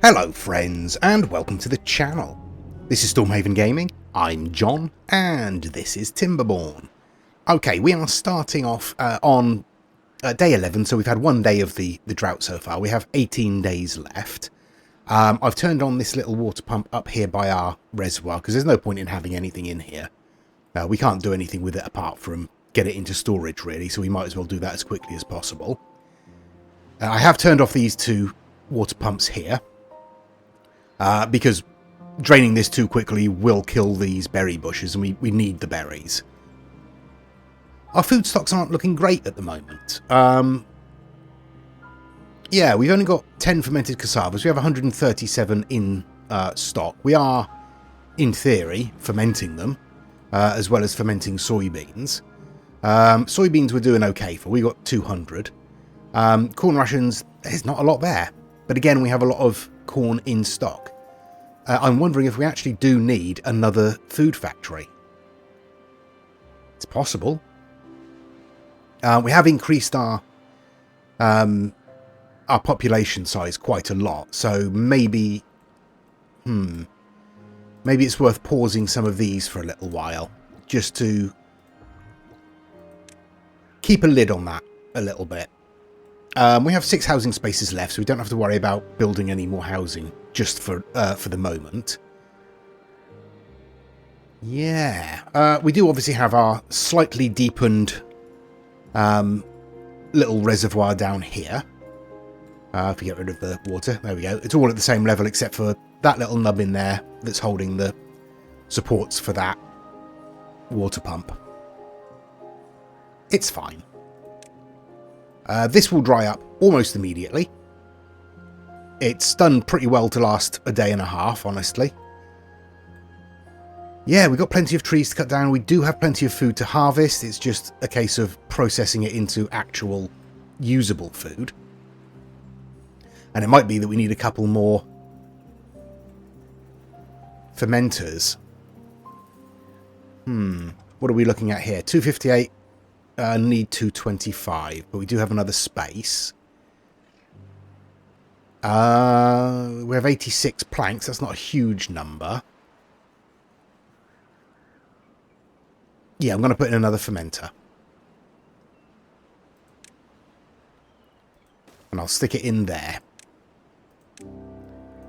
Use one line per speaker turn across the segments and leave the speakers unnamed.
Hello friends and welcome to the channel. This is Stormhaven Gaming, I'm John and this is Timberborn. Okay, we are starting off on day 11, so we've had one day of the drought so far. We have 18 days left. I've turned on this little water pump up here by our reservoir because there's no point in having anything in here. We can't do anything with it apart from get it into storage really, so we might as well do that as quickly as possible. I have turned off these two water pumps here. Because draining this too quickly will kill these berry bushes and we need the berries. Our food stocks aren't looking great at the moment. Yeah, we've only got 10 fermented cassavas. We have 137 in stock. We are, in theory, fermenting them, as well as fermenting soybeans. Soybeans we're doing okay for. We got 200. Corn rations, there's not a lot there. But again, we have a lot of corn in stock. I'm wondering if we actually do need another food factory. It's possible. We have increased our population size quite a lot, so maybe it's worth pausing some of these for a little while, just to keep a lid on that a little bit. We have 6 housing spaces left, so we don't have to worry about building any more housing just for the moment. Yeah, we do obviously have our slightly deepened little reservoir down here. If we get rid of the water, there we go. It's all at the same level except for that little nub in there that's holding the supports for that water pump. It's fine. This will dry up almost immediately. It's done pretty well to last a day and a half, honestly. Yeah, we've got plenty of trees to cut down. We do have plenty of food to harvest. It's just a case of processing it into actual usable food. And it might be that we need a couple more fermenters. What are we looking at here? 258. Need 225, but we do have another space. We have 86 planks. That's not a huge number. Yeah, I'm going to put in another fermenter. And I'll stick it in there.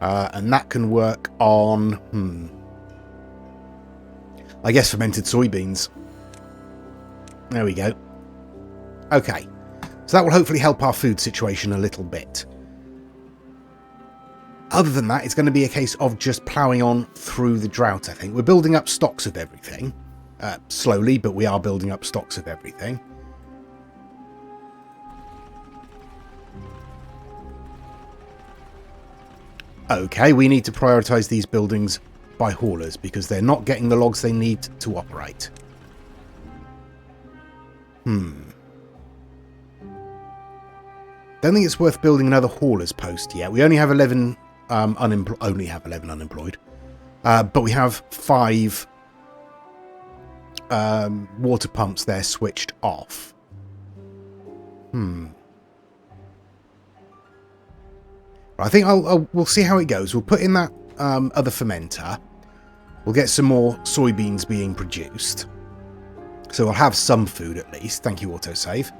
And that can work on... I guess fermented soybeans. There we go. Okay, so that will hopefully help our food situation a little bit. Other than that, it's going to be a case of just ploughing on through the drought, I think. We're building up stocks of everything. Slowly, but we are building up stocks of everything. Okay, we need to prioritise these buildings by haulers because they're not getting the logs they need to operate. Don't think it's worth building another hauler's post yet. We only have 11 unemployed. But we have 5 water pumps there switched off. I think we'll see how it goes. We'll put in that other fermenter. We'll get some more soybeans being produced. So we'll have some food at least. Thank you, autosave.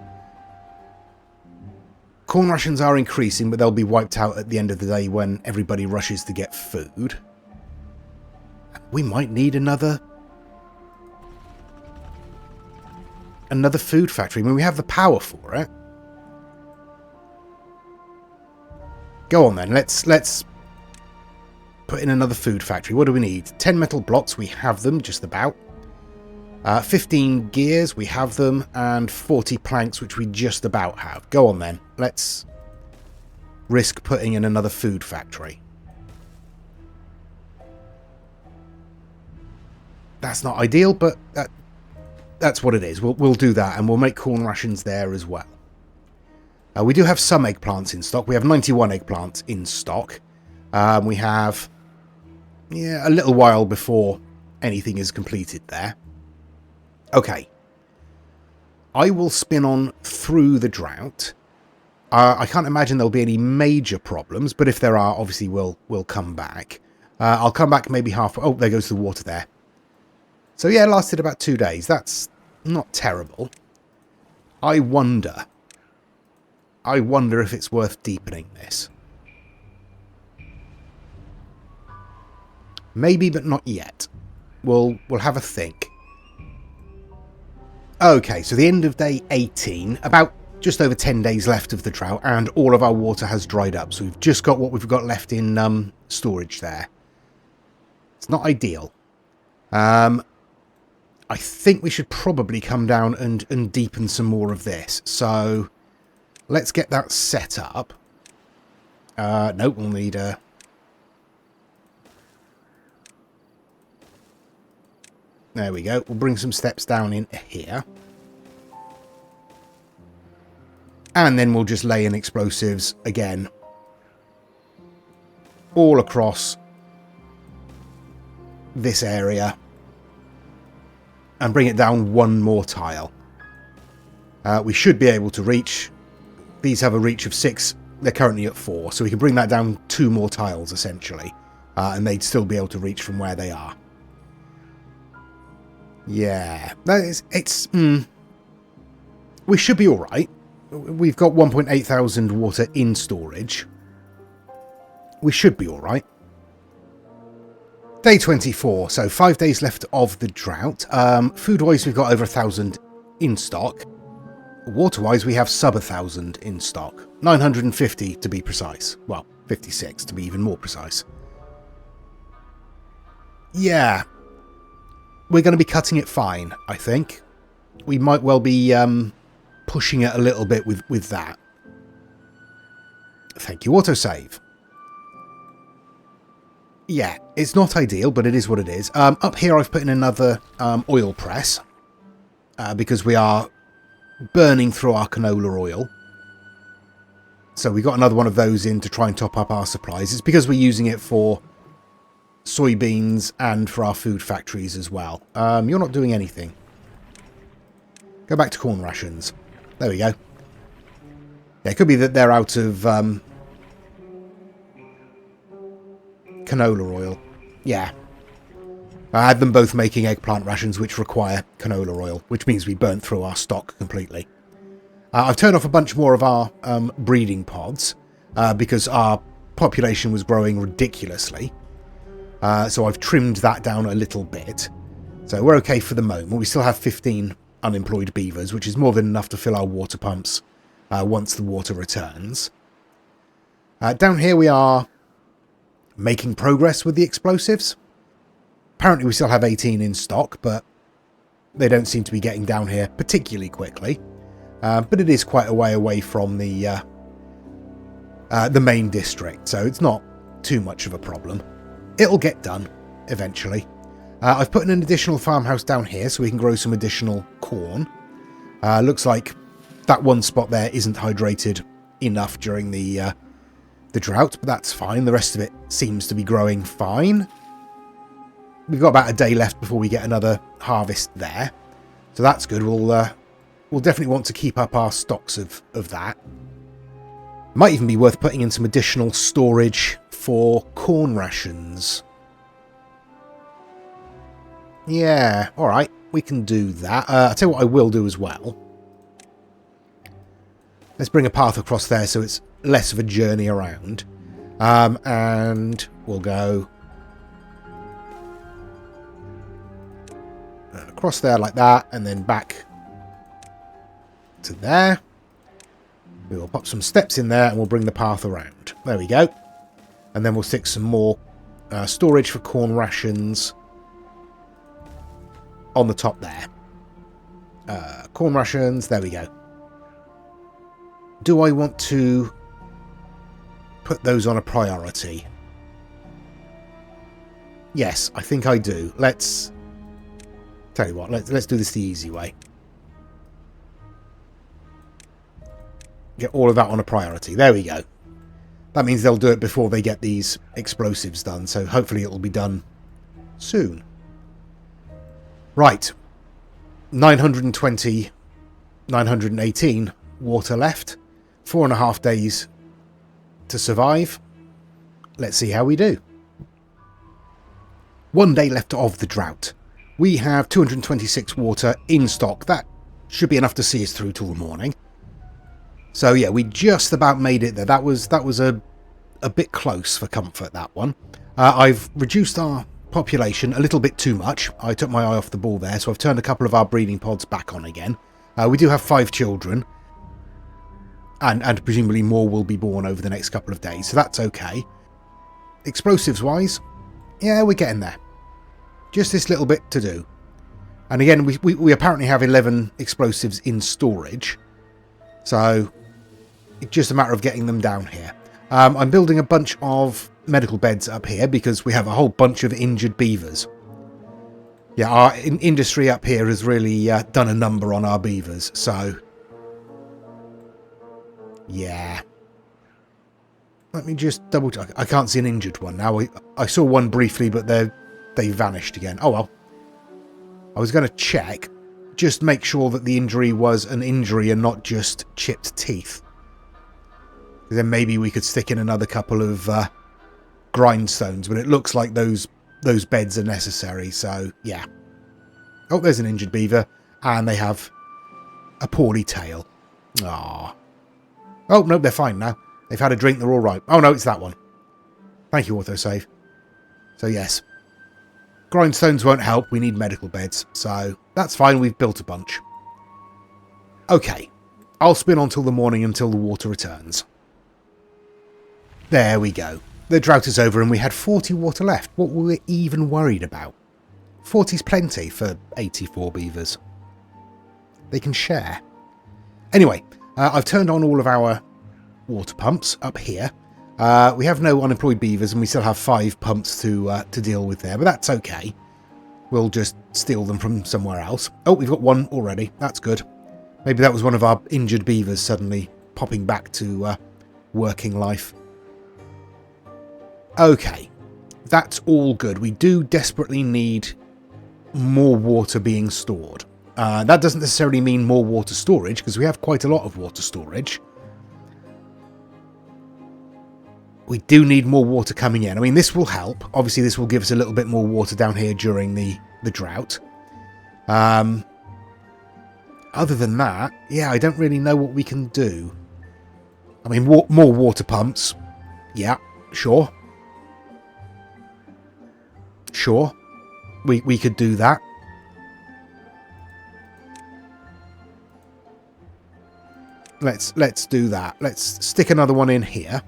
Corn rations are increasing, but they'll be wiped out at the end of the day when everybody rushes to get food. We might need another food factory. I mean, we have the power for it. Go on then. Let's put in another food factory. What do we need? 10 metal blocks. We have them just about. 15 gears, we have them, and 40 planks, which we just about have. Go on then, let's risk putting in another food factory. That's not ideal, but that's what it is. We'll do that, and we'll make corn rations there as well. We do have some eggplants in stock. We have 91 eggplants in stock. We have a little while before anything is completed there. Okay, I will spin on through the drought I can't imagine there'll be any major problems, but if there are, obviously we'll come back. I'll come back maybe half... Oh, there goes the water there. So yeah, it lasted about 2 days. That's not terrible. I wonder if it's worth deepening this. Maybe, but not yet. We'll have a think. Okay, so the end of day 18, about just over 10 days left of the drought, and all of our water has dried up. So we've just got what we've got left in storage there. It's not ideal. I think we should probably come down and deepen some more of this. So let's get that set up. Nope, we'll need a... There we go. We'll bring some steps down in here. And then we'll just lay in explosives again. All across this area. And bring it down one more tile. We should be able to reach... These have a reach of 6. They're currently at 4. So we can bring that down 2 more tiles, essentially. And they'd still be able to reach from where they are. Yeah, we should be alright. We've got 1.8 thousand water in storage. We should be alright. Day 24, so 5 days left of the drought. Food-wise, we've got over 1,000 in stock. Water-wise, we have sub 1,000 in stock. 950 to be precise. Well, 56 to be even more precise. Yeah. We're going to be cutting it fine, I think. We might well be pushing it a little bit with that. Thank you, autosave. Yeah, it's not ideal, but it is what it is. Up here I've put in another oil press. Because we are burning through our canola oil. So we got another one of those in to try and top up our supplies. It's because we're using it for soybeans and for our food factories as well. You're not doing anything. Go back to corn rations. There we go. Yeah, it could be that they're out of canola oil. Yeah. I had them both making eggplant rations which require canola oil, which means we burnt through our stock completely. I've turned off a bunch more of our breeding pods because our population was growing ridiculously. So I've trimmed that down a little bit. So we're okay for the moment. We still have 15 unemployed beavers, which is more than enough to fill our water pumps once the water returns. Down here we are making progress with the explosives. Apparently we still have 18 in stock, but they don't seem to be getting down here particularly quickly. But it is quite a way away from the main district, so it's not too much of a problem. It'll get done, eventually. I've put in an additional farmhouse down here so we can grow some additional corn. Looks like that one spot there isn't hydrated enough during the drought, but that's fine. The rest of it seems to be growing fine. We've got about a day left before we get another harvest there. So that's good. We'll definitely want to keep up our stocks of that. Might even be worth putting in some additional storage for corn rations. Yeah, alright, we can do that. I'll tell you what I will do as well. Let's bring a path across there so it's less of a journey around. And we'll go across there like that, and then back to there. We will pop some steps in there and we'll bring the path around. There we go. And then we'll stick some more storage for corn rations on the top there. Corn rations, there we go. Do I want to put those on a priority? Yes, I think I do. Let's... Tell you what, let's do this the easy way. Get all of that on a priority. There we go. That means they'll do it before they get these explosives done, so hopefully it'll be done soon. Right. 920, 918 water left. 4.5 days to survive. Let's see how we do. 1 day left of the drought. We have 226 water in stock. That should be enough to see us through till the morning. So yeah, we just about made it there. That was a bit close for comfort, that one. I've reduced our population a little bit too much. I took my eye off the ball there, so I've turned a couple of our breeding pods back on again. We do have 5 children, and presumably more will be born over the next couple of days, so that's okay. Explosives-wise, yeah, we're getting there. Just this little bit to do. And again, we apparently have 11 explosives in storage, so it's just a matter of getting them down here. I'm building a bunch of medical beds up here because we have a whole bunch of injured beavers. Yeah, our industry up here has really done a number on our beavers, so yeah. Let me just double check. I can't see an injured one now. I saw one briefly, but they vanished again. Oh well. I was going to check, just make sure that the injury was an injury and not just chipped teeth. Then maybe we could stick in another couple of grindstones, but it looks like those beds are necessary, so yeah. Oh, there's an injured beaver, and they have a poorly tail. Ah. Oh, no, they're fine now. They've had a drink, they're all right. Oh, no, it's that one. Thank you, autosave. So, yes. Grindstones won't help, we need medical beds, so that's fine, we've built a bunch. Okay, I'll spin on till the morning until the water returns. There we go. The drought is over and we had 40 water left. What were we even worried about? 40's plenty for 84 beavers. They can share. Anyway, I've turned on all of our water pumps up here. We have no unemployed beavers and we still have 5 pumps to deal with there, but that's okay. We'll just steal them from somewhere else. Oh, we've got one already. That's good. Maybe that was one of our injured beavers suddenly popping back to working life. Okay, that's all good. We do desperately need more water being stored. That doesn't necessarily mean more water storage, because we have quite a lot of water storage. We do need more water coming in. I mean, this will help. Obviously, this will give us a little bit more water down here during the drought. Other than that, yeah, I don't really know what we can do. I mean, more water pumps. Yeah, sure. Sure, we could do that. Let's do that. Let's stick another one in here.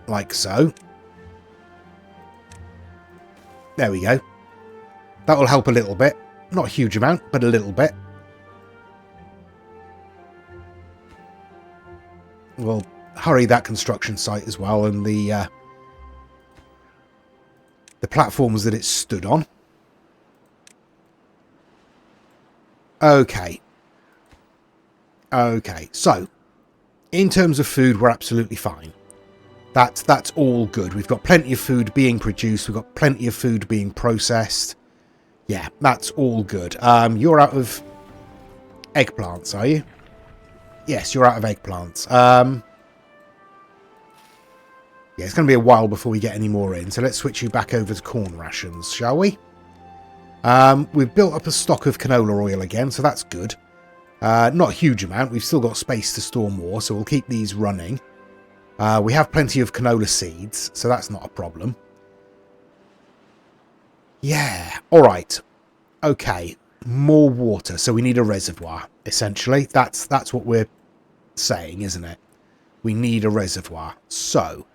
Like so. There we go. That will help a little bit. Not a huge amount, but a little bit. We'll hurry that construction site as well, and the platforms that it stood on. Okay. Okay, so in terms of food, we're absolutely fine. That's all good. We've got plenty of food being produced. We've got plenty of food being processed. Yeah, that's all good. You're out of eggplants, are you? Yes, you're out of eggplants. Yeah, it's going to be a while before we get any more in, so let's switch you back over to corn rations, shall we? We've built up a stock of canola oil again, so that's good. Not a huge amount. We've still got space to store more, so we'll keep these running. We have plenty of canola seeds, so that's not a problem. Yeah, alright. Okay, more water, so we need a reservoir, essentially. That's what we're saying, isn't it? We need a reservoir. So,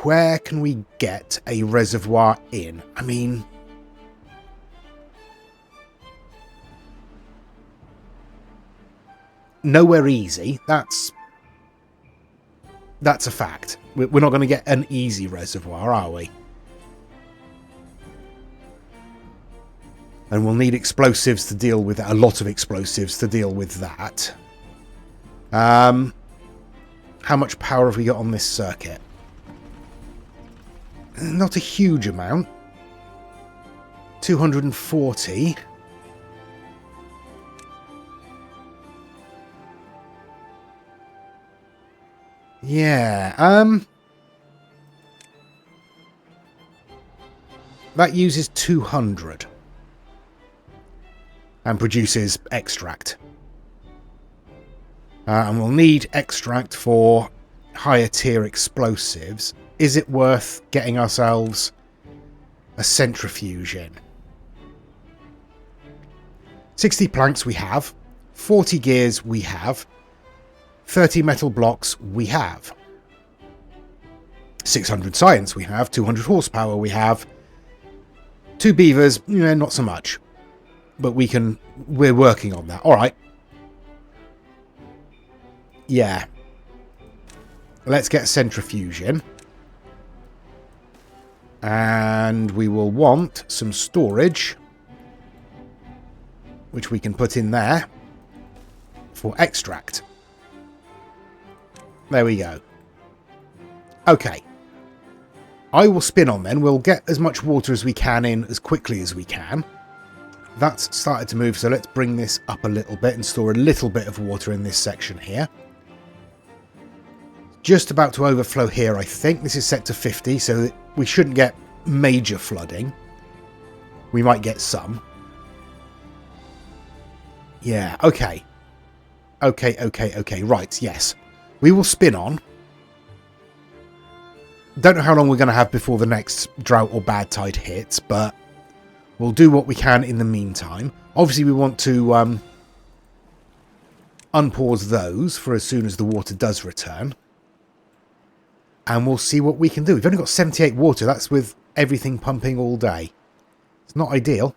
where can we get a reservoir in? I mean, nowhere easy. That's a fact. We're not going to get an easy reservoir, are we? And we'll need explosives to deal with that. A lot of explosives to deal with that. How much power have we got on this circuit? Not a huge amount. 240. Yeah, that uses 200 and produces extract. And we'll need extract for higher tier explosives. Is it worth getting ourselves a centrifuge in? 60 planks we have, 40 gears we have, 30 metal blocks we have, 600 science we have, 200 horsepower we have, 2 beavers, not so much. But we're working on that. Alright. Yeah. Let's get centrifuge in. And we will want some storage, which we can put in there for extract. There we go. Okay. I will spin on then. We'll get as much water as we can in as quickly as we can. That's started to move, so let's bring this up a little bit and store a little bit of water in this section here. Just about to overflow here, I think. This is set to 50, so that we shouldn't get major flooding. We might get some. Yeah, okay. Okay, right, yes. We will spin on. Don't know how long we're going to have before the next drought or bad tide hits, but we'll do what we can in the meantime. Obviously, we want to unpause those for as soon as the water does return. And we'll see what we can do. We've only got 78 water. That's with everything pumping all day. It's not ideal.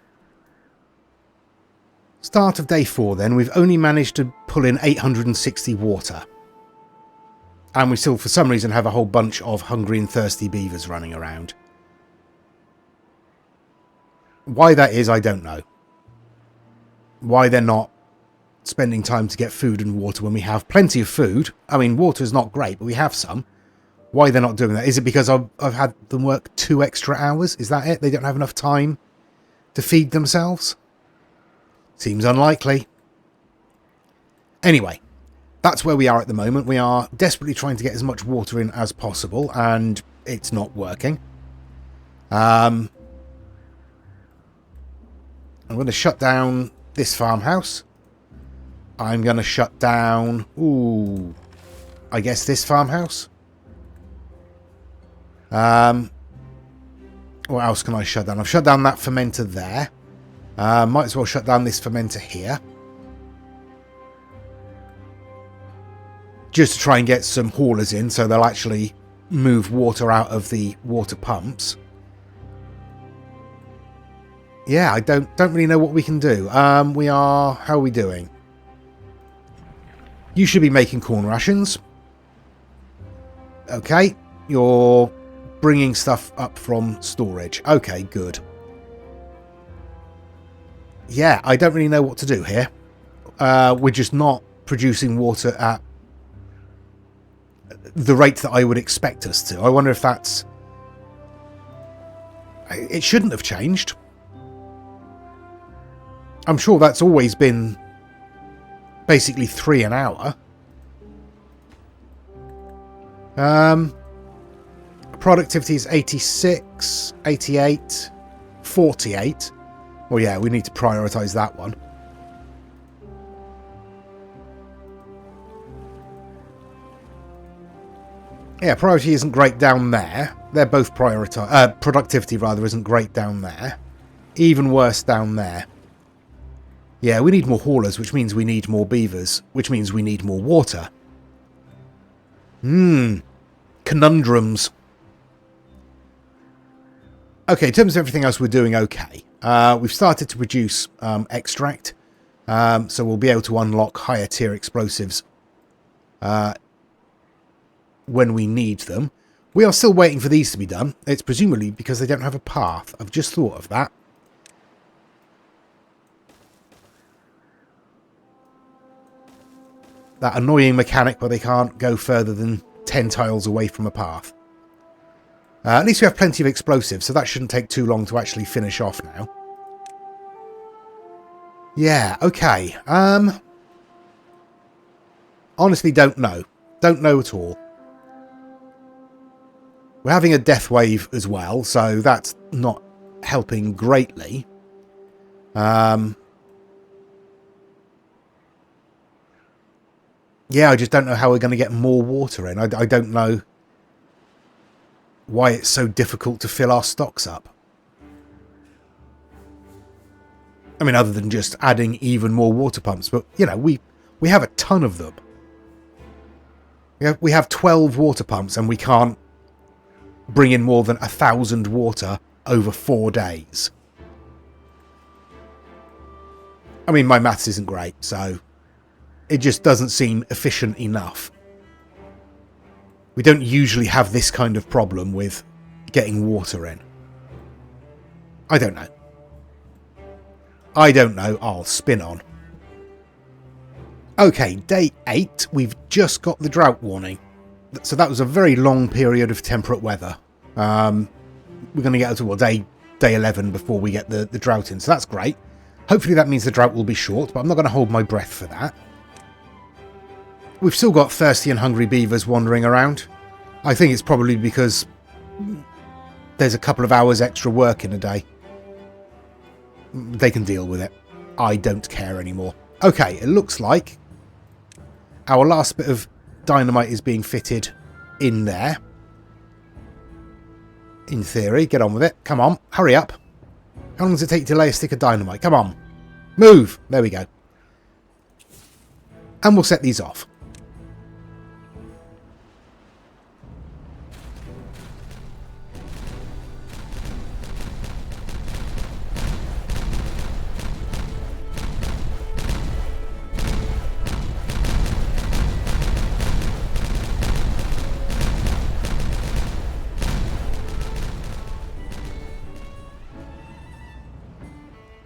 Start of day 4 then. We've only managed to pull in 860 water. And we still, for some reason, have a whole bunch of hungry and thirsty beavers running around. Why that is, I don't know. Why they're not spending time to get food and water when we have plenty of food. I mean, water is not great, but we have some. Why they're not doing that? Is it because I've had them work 2 extra hours? Is that it? They don't have enough time to feed themselves? Seems unlikely. Anyway, that's where we are at the moment. We are desperately trying to get as much water in as possible, and it's not working. I'm going to shut down this farmhouse. I'm going to shut down, I guess this farmhouse. What else can I shut down? I've shut down that fermenter there. Might as well shut down this fermenter here. Just to try and get some haulers in so they'll actually move water out of the water pumps. Yeah, I don't really know what we can do. How are we doing? You should be making corn rations. Okay, you're bringing stuff up from storage. Okay, good. Yeah, I don't really know what to do here. We're just not producing water at the rate that I would expect us to. I wonder if that's... It shouldn't have changed. I'm sure that's always been basically 3 an hour. Productivity is 86, 88, 48. Well, yeah, we need to prioritise that one. Yeah, priority isn't great down there. They're both prioritised. Productivity, rather, isn't great down there. Even worse down there. Yeah, we need more haulers, which means we need more beavers, which means we need more water. Conundrums. Okay, in terms of everything else, we're doing okay. We've started to produce extract, so we'll be able to unlock higher tier explosives when we need them. We are still waiting for these to be done. It's presumably because they don't have a path. I've just thought of that. That annoying mechanic where they can't go further than 10 tiles away from a path. At least we have plenty of explosives, so that shouldn't take too long to actually finish off now. Yeah, okay. Honestly, don't know. Don't know at all. We're having a death wave as well, so that's not helping greatly. Yeah, I just don't know how we're going to get more water in. I don't know why it's so difficult to fill our stocks up. I mean, other than just adding even more water pumps, but, you know, we have a ton of them. We have 12 water pumps and we can't bring in more than 1,000 water over 4 days. I mean, my maths isn't great, so it just doesn't seem efficient enough. We don't usually have this kind of problem with getting water in. I don't know. I'll spin on. Okay, day 8. We've just got the drought warning. So that was a very long period of temperate weather. We're going to get to day 11 before we get the drought in. So that's great. Hopefully that means the drought will be short, but I'm not going to hold my breath for that. We've still got thirsty and hungry beavers wandering around. I think it's probably because there's a couple of hours extra work in a day. They can deal with it. I don't care anymore. Okay, it looks like our last bit of dynamite is being fitted in there. In theory, get on with it. Come on, hurry up. How long does it take to lay a stick of dynamite? Come on. Move. There we go. And we'll set these off.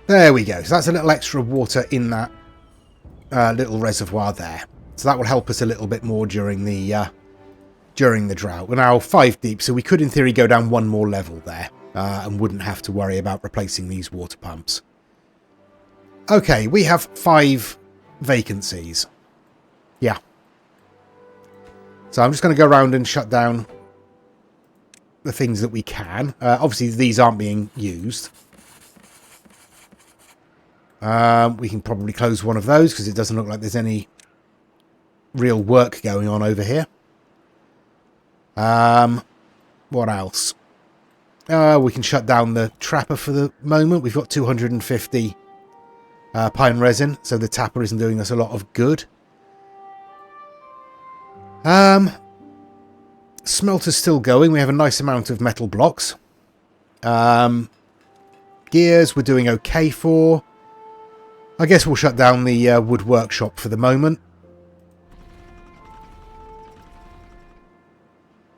There we go. So that's a little extra water in that little reservoir there. So that will help us a little bit more during the drought. We're now 5 deep, so we could in theory go down one more level there and wouldn't have to worry about replacing these water pumps. Okay, we have 5 vacancies. Yeah. So I'm just going to go around and shut down the things that we can. Obviously, these aren't being used. We can probably close one of those because it doesn't look like there's any real work going on over here. What else? We can shut down the trapper for the moment. We've got 250 pine resin, so the tapper isn't doing us a lot of good. Smelter's still going. We have a nice amount of metal blocks. Gears we're doing okay for. I guess we'll shut down the wood workshop for the moment.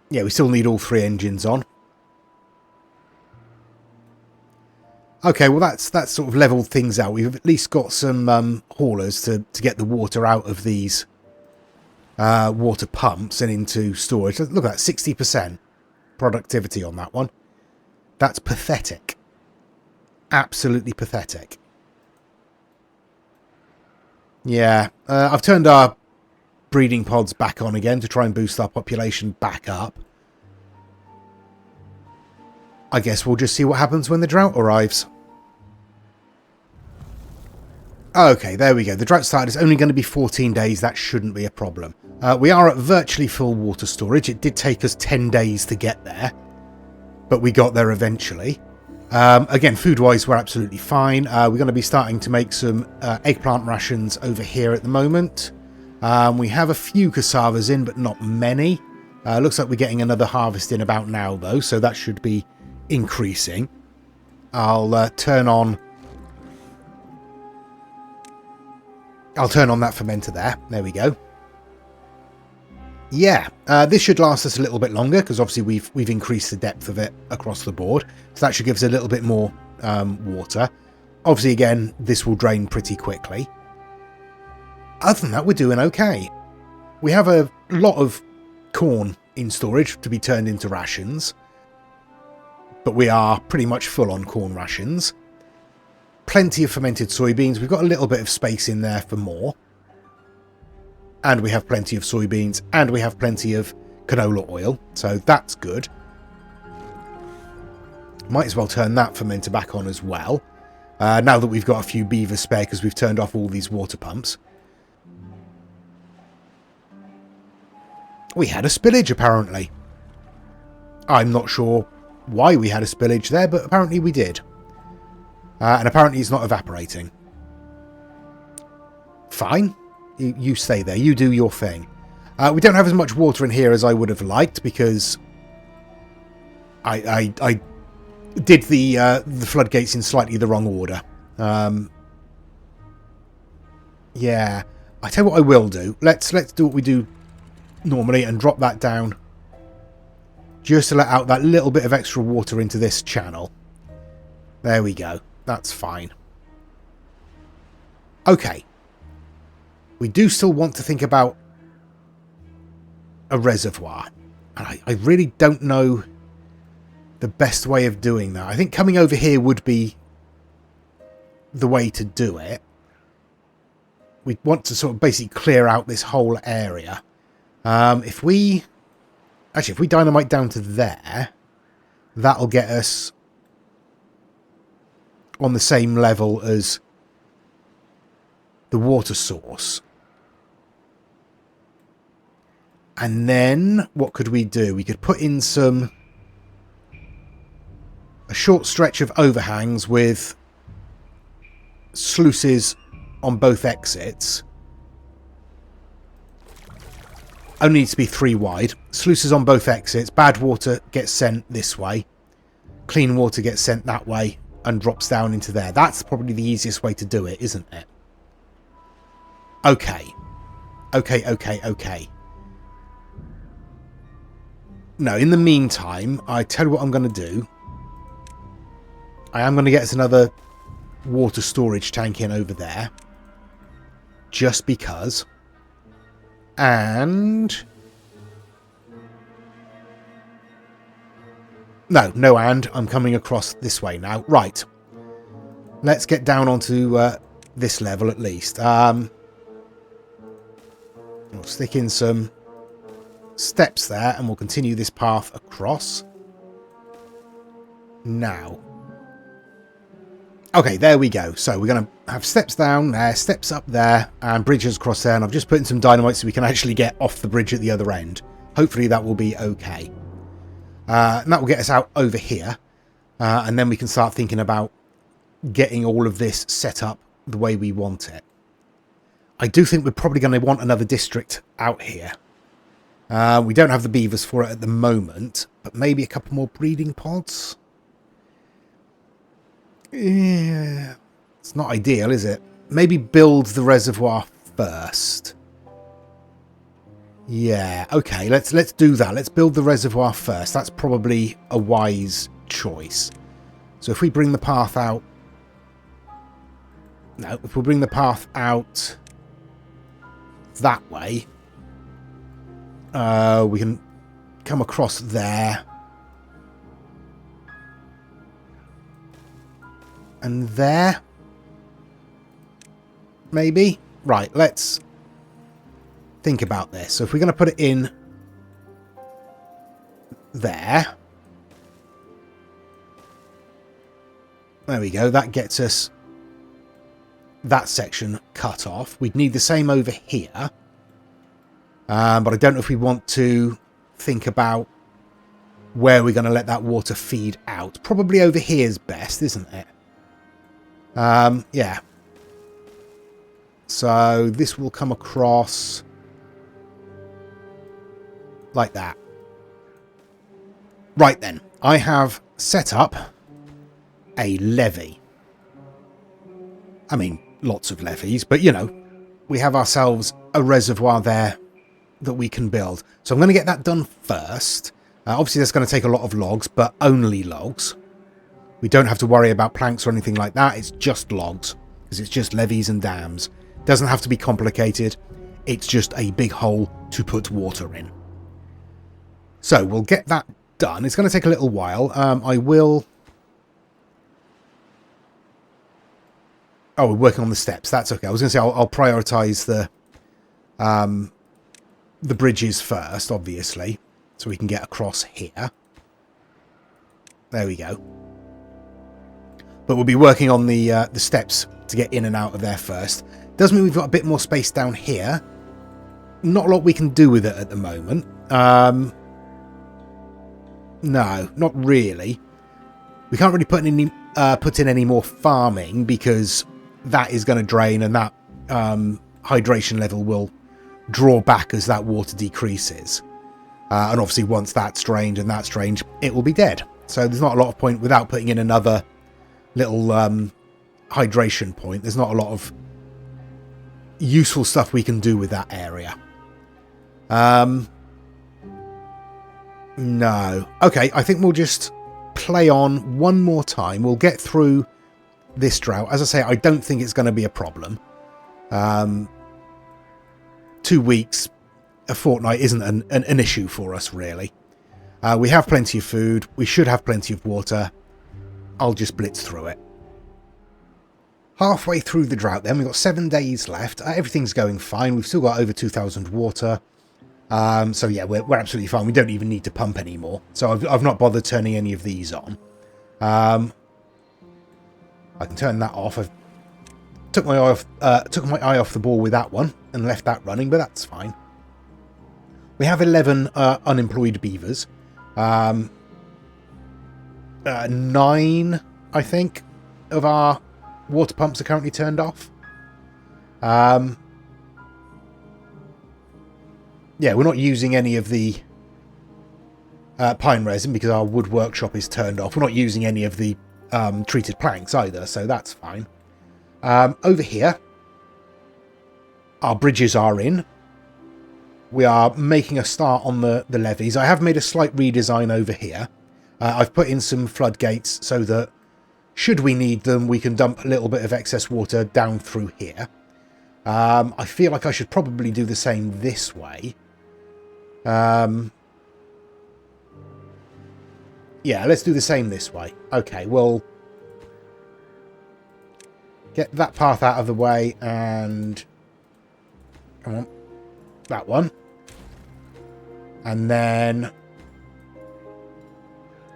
Yeah, we still need all 3 engines on. Okay, well that's sort of leveled things out. We've at least got some haulers to get the water out of these water pumps and into storage. Look at that, 60% productivity on that one. That's pathetic. Absolutely pathetic. Yeah, I've turned our breeding pods back on again to try and boost our population back up. I guess we'll just see what happens when the drought arrives. Okay, there we go. The drought started. It's only going to be 14 days. That shouldn't be a problem. We are at virtually full water storage. It did take us 10 days to get there, but we got there eventually. Again, food-wise, we're absolutely fine. We're going to be starting to make some eggplant rations over here at the moment. We have a few cassavas in, but not many. Looks like we're getting another harvest in about now, though, so that should be increasing. I'll turn on that fermenter there. There we go. Yeah, this should last us a little bit longer because obviously we've increased the depth of it across the board, so that should give us a little bit more water. Obviously, again, this will drain pretty quickly. Other than that, we're doing okay. We have a lot of corn in storage to be turned into rations, but we are pretty much full on corn rations. Plenty of fermented soybeans. We've got a little bit of space in there for more. And we have plenty of soybeans, and we have plenty of canola oil, so that's good. Might as well turn that fermenter back on as well. Now that we've got a few beavers spare because we've turned off all these water pumps. We had a spillage, apparently. I'm not sure why we had a spillage there, but apparently we did. And apparently it's not evaporating. Fine. You stay there. You do your thing. We don't have as much water in here as I would have liked because I did the floodgates in slightly the wrong order. Yeah. I tell you what I will do. Let's do what we do normally and drop that down just to let out that little bit of extra water into this channel. There we go. That's fine. Okay. We do still want to think about a reservoir. And I really don't know the best way of doing that. I think coming over here would be the way to do it. We want to sort of basically clear out this whole area. If we dynamite down to there, that'll get us on the same level as the water source. And then what could we do? We could put in a short stretch of overhangs with sluices on both exits. Only needs to be 3 wide. Sluices on both exits. Bad water gets sent this way. Clean water gets sent that way and drops down into there. That's probably the easiest way to do it, isn't it? Okay. Okay. No, in the meantime, I tell you what I'm going to do. I am going to get us another water storage tank in over there. Just because. And... No, and. I'm coming across this way now. Right. Let's get down onto this level at least. We'll stick in some steps there and we'll continue this path across. Now. Okay, there we go. So we're going to have steps down there, steps up there, and bridges across there. And I've just put in some dynamite so we can actually get off the bridge at the other end. Hopefully that will be okay. And that will get us out over here. And then we can start thinking about getting all of this set up the way we want it. I do think we're probably going to want another district out here. We don't have the beavers for it at the moment, but maybe a couple more breeding pods. Yeah, it's not ideal, is it? Maybe build the reservoir first. Yeah, okay, let's do that. Let's build the reservoir first. That's probably a wise choice. So if we bring the path out... No, if we bring the path out that way, we can come across there. And there. Maybe. Right, let's think about this. So if we're going to put it in there. There we go. That gets us that section cut off. We'd need the same over here. But I don't know if we want to think about where we're going to let that water feed out. Probably over here is best, isn't it? Yeah. So this will come across like that. Right then, I have set up a levee. I mean, lots of levees, but you know, we have ourselves a reservoir there that we can build. So I'm going to get that done first. Obviously, that's going to take a lot of logs, but only logs. We don't have to worry about planks or anything like that. It's just logs, because it's just levees and dams. Doesn't have to be complicated. It's just a big hole to put water in. So we'll get that done. It's going to take a little while. I will... Oh, we're working on the steps. That's okay. I was going to say I'll prioritise the bridges first, obviously, so we can get across here. There we go. but we'll be working on the steps to get in and out of there first. Does mean we've got a bit more space down here. Not a lot we can do with it at the moment. No, not really. We can't really put in any more farming because that is going to drain, and that hydration level will draw back as that water decreases. And obviously once that's drained and that's drained, it will be dead. So there's not a lot of point without putting in another little hydration point. There's not a lot of useful stuff we can do with that area. No. Okay, I think we'll just play on one more time. We'll get through this drought. As I say, I don't think it's going to be a problem. 2 weeks, a fortnight isn't an issue for us, really. We have plenty of food. We should have plenty of water. I'll just blitz through it. Halfway through the drought then, we've got 7 days left. Everything's going fine. We've still got over 2,000 water. So yeah, we're absolutely fine. We don't even need to pump anymore. So I've not bothered turning any of these on. I can turn that off. I've took my eye off the ball with that one and left that running, but that's fine. We have 11 unemployed beavers. 9, I think, of our water pumps are currently turned off. Yeah, we're not using any of the pine resin because our wood workshop is turned off. We're not using any of the treated planks either, so that's fine. Over here, our bridges are in. We are making a start on the levees. I have made a slight redesign over here. I've put in some floodgates so that should we need them, we can dump a little bit of excess water down through here. I feel like I should probably do the same this way. Yeah, let's do the same this way. Okay, we'll get that path out of the way and... Come on. That one. And then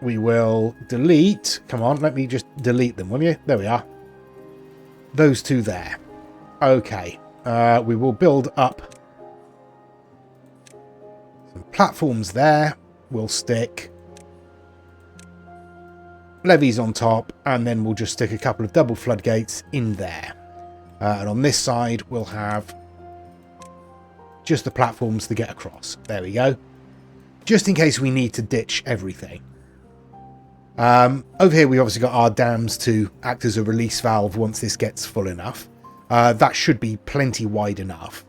we will delete... Come on, let me just delete them, will you? There we are. Those two there. Okay. We will build up some platforms there. We'll stick levees on top, and then we'll just stick a couple of double floodgates in there. And on this side, we'll have just the platforms to get across. There we go. Just in case we need to ditch everything. Over here, we obviously got our dams to act as a release valve once this gets full enough. That should be plenty wide enough.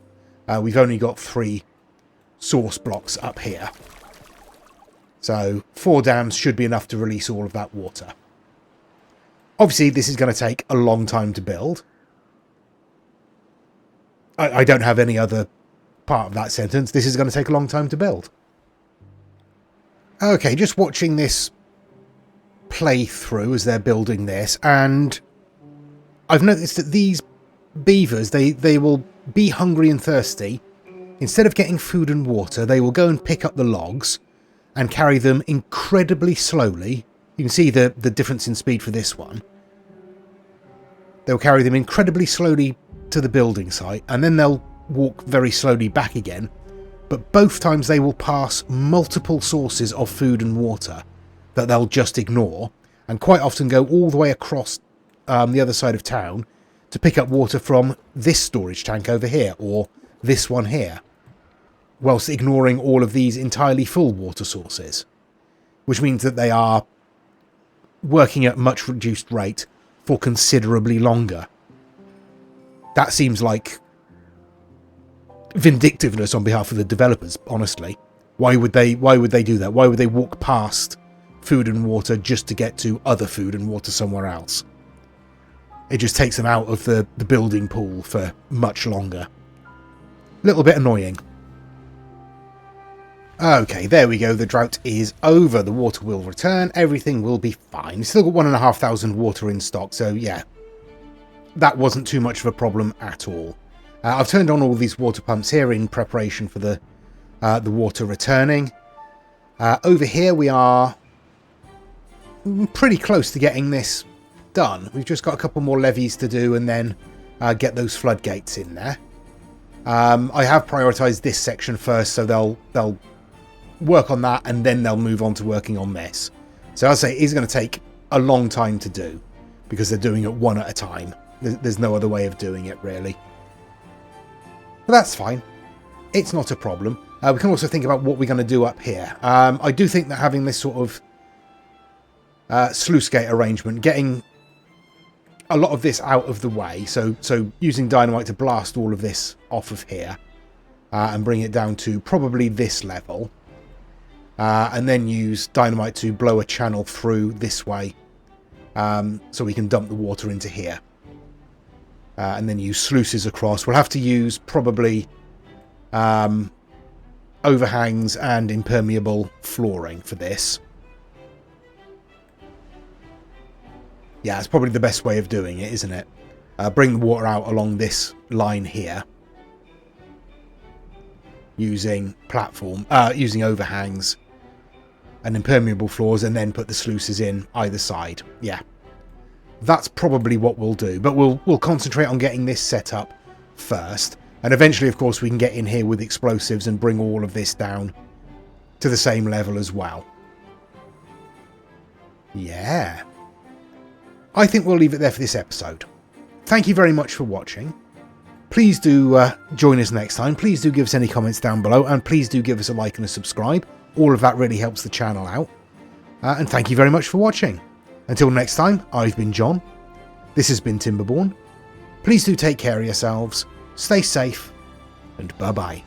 We've only got 3 source blocks up here. So 4 dams should be enough to release all of that water. Obviously, this is going to take a long time to build. I don't have any other part of that sentence. This is going to take a long time to build. Okay, just watching this play through as they're building this, and I've noticed that these beavers, they will be hungry and thirsty. Instead of getting food and water, they will go and pick up the logs and carry them incredibly slowly. You can see the difference in speed for this one. They'll carry them incredibly slowly to the building site, and then they'll walk very slowly back again. But both times they will pass multiple sources of food and water that they'll just ignore, and quite often go all the way across the other side of town to pick up water from this storage tank over here, or this one here, whilst ignoring all of these entirely full water sources, which means that they are working at much reduced rate for considerably longer. That seems like vindictiveness on behalf of the developers, honestly. Why would they do that? Why would they walk past food and water just to get to other food and water somewhere else? It just takes them out of the building pool for much longer. Little bit annoying. Okay, there we go. The drought is over. The water will return. Everything will be fine. Still got 1,500 water in stock, so yeah. That wasn't too much of a problem at all. I've turned on all these water pumps here in preparation for the water returning. Over here we are pretty close to getting this done. We've just got a couple more levees to do and then get those floodgates in there. I have prioritised this section first, so they'll work on that and then they'll move on to working on this. So I'll say it's going to take a long time to do because they're doing it one at a time. There's no other way of doing it, really. But that's fine. It's not a problem. We can also think about what we're going to do up here. I do think that having this sort of sluice gate arrangement, getting a lot of this out of the way, so using dynamite to blast all of this off of here and bring it down to probably this level, and then use dynamite to blow a channel through this way so we can dump the water into here, and then use sluices across. We'll have to use probably overhangs and impermeable flooring for this. Yeah, it's probably the best way of doing it, isn't it? Bring the water out along this line here, using using overhangs and impermeable floors, and then put the sluices in either side. Yeah, that's probably what we'll do. But we'll concentrate on getting this set up first, and eventually, of course, we can get in here with explosives and bring all of this down to the same level as well. Yeah. I think we'll leave it there for this episode. Thank you very much for watching. Please do join us next time. Please do give us any comments down below, and please do give us a like and a subscribe. All of that really helps the channel out. And thank you very much for watching. Until next time, I've been John. This has been Timberborn. Please do take care of yourselves, stay safe, and bye-bye.